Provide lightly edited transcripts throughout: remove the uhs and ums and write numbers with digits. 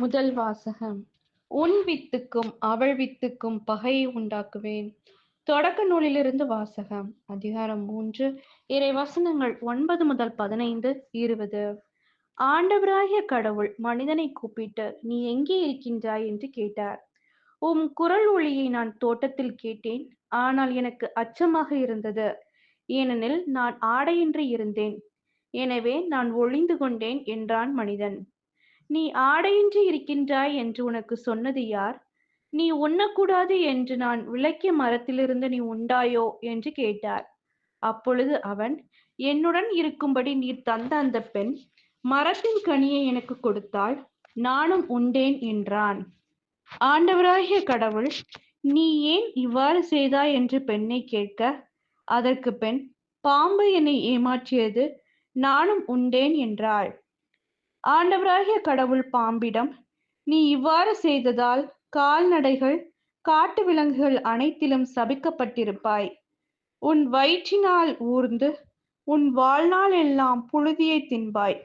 முதல் வாசகம். உன் வித்துக்கும் அவள் வித்துக்கும் பகையை உண்டாக்குவேன். தொடக்க நூலிலிருந்து வாசகம். அதிகாரம் 3, இறை வசனங்கள் 9 முதல் 15, 20. ஆண்டவராகிய கடவுள் மனிதனை கூப்பிட்டு, நீ எங்கே இருக்கின்றாய் என்று கேட்டார். உம் குரல் ஒலியை நான் தோட்டத்தில் கேட்டேன். ஆனால் எனக்கு அச்சமாக இருந்தது, ஏனெனில் நான் ஆடையின்றி இருந்தேன். எனவே நான் ஒளிந்து கொண்டேன் என்றான் மனிதன். நீ ஆடையின்றி இருக்கின்றாய் என்று உனக்கு சொன்னது யார்? நீ உண்ணக்கூடாது என்று நான் விலக்கிய மரத்திலிருந்து நீ உண்டாயோ என்று கேட்டார். அப்பொழுது அவன், என்னுடன் இருக்கும்படி நீர் தந்த அந்த பெண் மரத்தின் கனியை எனக்கு கொடுத்தாள், நானும் உண்டேன் என்றான். ஆண்டவராகிய கடவுள், நீ ஏன் இவ்வாறு செய்தாய் என்று பெண்ணை கேட்க, அதற்கு பெண், பாம்பு என்னை ஏமாற்றியது, நானும் உண்டேன் என்றாள். ஆண்டவராகிய கடவுள் பாம்பிடம், நீ இவ்வாறு செய்ததால் கால்நடைகள், காட்டு விலங்குகள் அனைத்திலும் சபிக்கப்பட்டிருப்பாய். உன் வயிற்றினால் ஊர்ந்து உன் வாழ்நாள் எல்லாம் புழுதியை தின்பாய்.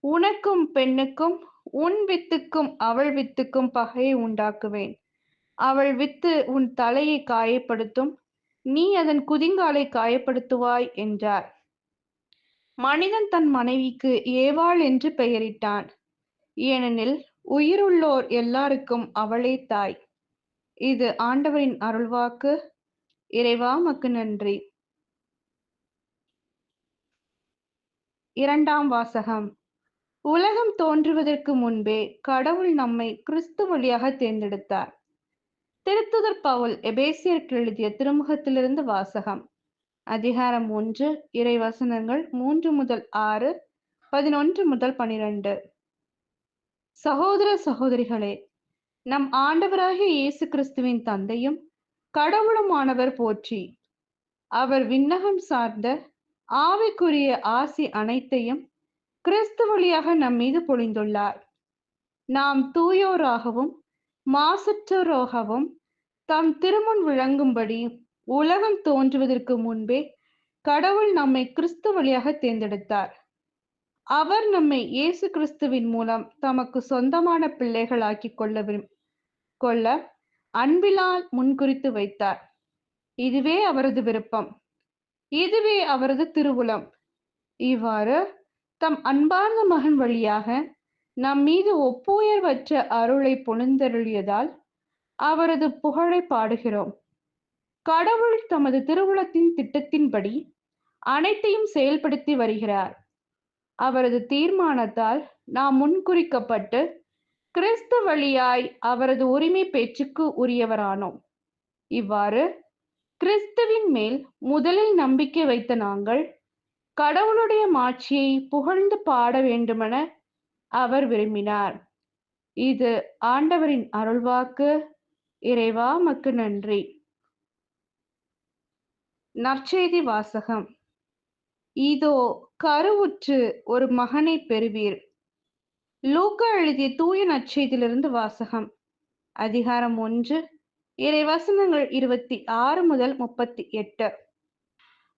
உனக்கும் பெண்ணுக்கும் உன் வித்துக்கும் அவள் வித்துக்கும் பகையை உண்டாக்குவேன். அவள் வித்து உன் தலையை காயப்படுத்தும், நீ அதன் குதிங்காலை காயப்படுத்துவாய் என்றார். மனிதன் தன் மனைவிக்கு ஏவாள் என்று பெயரிட்டான், ஏனெனில் உயிருள்ளோர் எல்லாருக்கும் அவளே தாய். இது ஆண்டவரின் அருள்வாக்கு. இறைவா உமக்கு நன்றி. இரண்டாம் வாசகம். உலகம் தோன்றுவதற்கு முன்பே கடவுள் நம்மை கிறிஸ்து வழியாக தேர்ந்தெடுத்தார். திருத்துதர் பவுல் எபேசியருக்கு எழுதிய திருமுகத்திலிருந்து வாசகம். அதிகாரம் 1, இறை வசனங்கள் 3 முதல் 6, 11 முதல் 12. சகோதர சகோதரிகளே, நம் ஆண்டவராகிய இயேசு கிறிஸ்துவின் தந்தையும் கடவுளுமானவர் போற்றி. அவர் விண்ணகம் சார்ந்த ஆவிக்குரிய ஆசி அனைத்தையும் கிறிஸ்து வழியாக நம் மீது பொழிந்துள்ளார். நாம் தூயோராகவும் மாசற்றோராகவும் தம் திருமுன் விளங்கும்படி உலகம் தோன்றுவதற்கு முன்பே கடவுள் நம்மை கிறிஸ்து வழியாக தேர்ந்தெடுத்தார். அவர் நம்மை இயேசு கிறிஸ்துவின் மூலம் தமக்கு சொந்தமான பிள்ளைகளாக்கி கொள்ள அன்பிலால் முன்குறித்து வைத்தார். இதுவே அவரது விருப்பம், இதுவே அவரது திருவுளம். இவ்வாறு தம் அன்பார்ந்த மகன் வழியாக நம் மீது ஒப்புயர்வற்ற அருளை பொழிந்தருளியதால் அவரது புகழை பாடுகிறோம். கடவுள் தமது திருவுளத்தின் திட்டத்தின்படி அனைத்தையும் செயல்படுத்தி வருகிறார். அவரது தீர்மானத்தால் நாம் முன்குறிக்கப்பட்டு கிறிஸ்து வழியாய் அவரது உரிமை பேச்சுக்கு உரியவரானோம். இவ்வாறு கிறிஸ்துவின் மேல் முதலில் நம்பிக்கை வைத்த நாங்கள் கடவுளுடைய மாட்சியை புகழ்ந்து பாட வேண்டுமென அவர் விரும்பினார். இது ஆண்டவரின் அருள்வாக்கு. இறைவா உமக்கு நன்றி. நற்செய்தி வாசகம். இதோ கருவுற்று ஒரு மகனை பெறுவீர். லூக்கா எழுதிய தூய நற்செய்தியிலிருந்து வாசகம். அதிகாரம் 1, இறை வசனங்கள் 26 முதல் 38.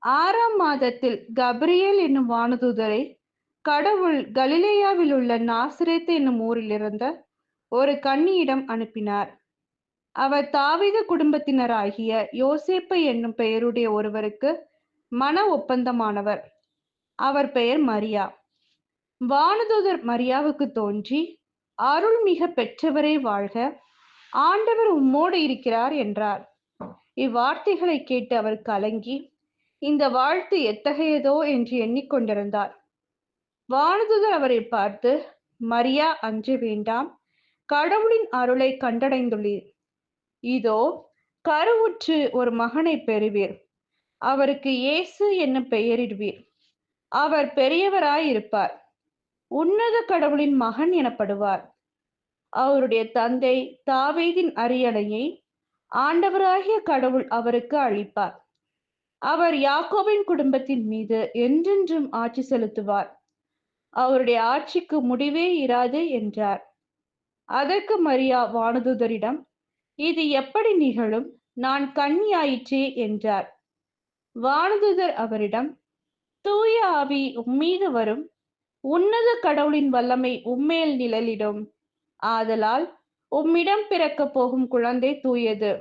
6ஆம் மாதத்தில் கபிரியேல் என்னும் வானதூதரை கடவுள் கலிலேயாவில் உள்ள நாசரேத்து என்னும் ஊரில் இருந்த ஒரு கன்னியிடம் அனுப்பினார். அவர் தாவீது குடும்பத்தினராகிய யோசேப்பு என்னும் பெயருடைய ஒருவருக்கு மன ஒப்பந்தமானவர். அவர் பெயர் மரியா. வானதூதர் மரியாவுக்கு தோன்றி, அருள் மிக பெற்றவரே வாழ்க, ஆண்டவர் உம்மோடு இருக்கிறார் என்றார். இவ்வார்த்தைகளை கேட்டு அவர் கலங்கி, இந்த வாழ்த்து எத்தகையதோ என்று எண்ணிக்கொண்டிருந்தார். வானதூதர் அவரை பார்த்து, மரியா, அஞ்ச வேண்டாம், கடவுளின் அருளை கண்டடைந்துள்ளீர். இதோ கருவுற்று ஒரு மகனை பெறுவீர். அவருக்கு இயேசு என்னும் பெயரிடுவீர். அவர் பெரியவராயிருப்பார். உன்னத கடவுளின் மகன் எனப்படுவார். அவருடைய தந்தை தாவீதின் அரியணையை ஆண்டவராகிய கடவுள் அவருக்கு அளிப்பார். அவர் யாக்கோபின் குடும்பத்தின் மீது என்றென்றும் ஆட்சி செலுத்துவார். அவருடைய ஆட்சிக்கு முடிவே இராது என்றார். அதற்கு மரியா வானதூதரிடம், இது எப்படி நிகழும்? நான் கன்னியாயிற்றே என்றார். வானதூதர் அவரிடம், தூய ஆவி உம்மீது வரும், உன்னத கடவுளின் வல்லமை உம்மேல் நிழலிடும். ஆதலால் உம்மிடம் பிறக்கப் போகும் குழந்தை தூயது.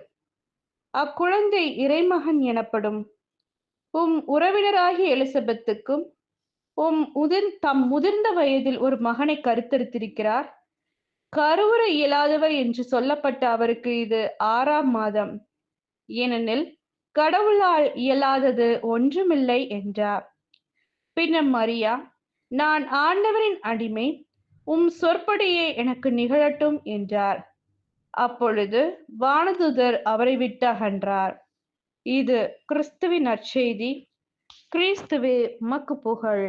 அக்குழந்தை இறைமகன் எனப்படும். உம் உறவினராகிய எலிசபெத்துக்கும் தம் முதிர்ந்த வயதில் ஒரு மகனை கருத்தரித்திருக்கிறார். கருவுற இயலாதவர் என்று சொல்லப்பட்ட அவருக்கு இது 6ஆம் மாதம். ஏனெனில் கடவுளால் இயலாதது ஒன்றுமில்லை என்றார். பின்னர் மரியா, நான் ஆண்டவரின் அடிமை, உம் சொற்படியே எனக்கு நிகழட்டும் என்றார். அப்பொழுது வானதூதர் அவரை விட்டு அகன்றார். இது கிறிஸ்துவின் நற்செய்தி. கிறிஸ்துவே உமக்கு புகழ்.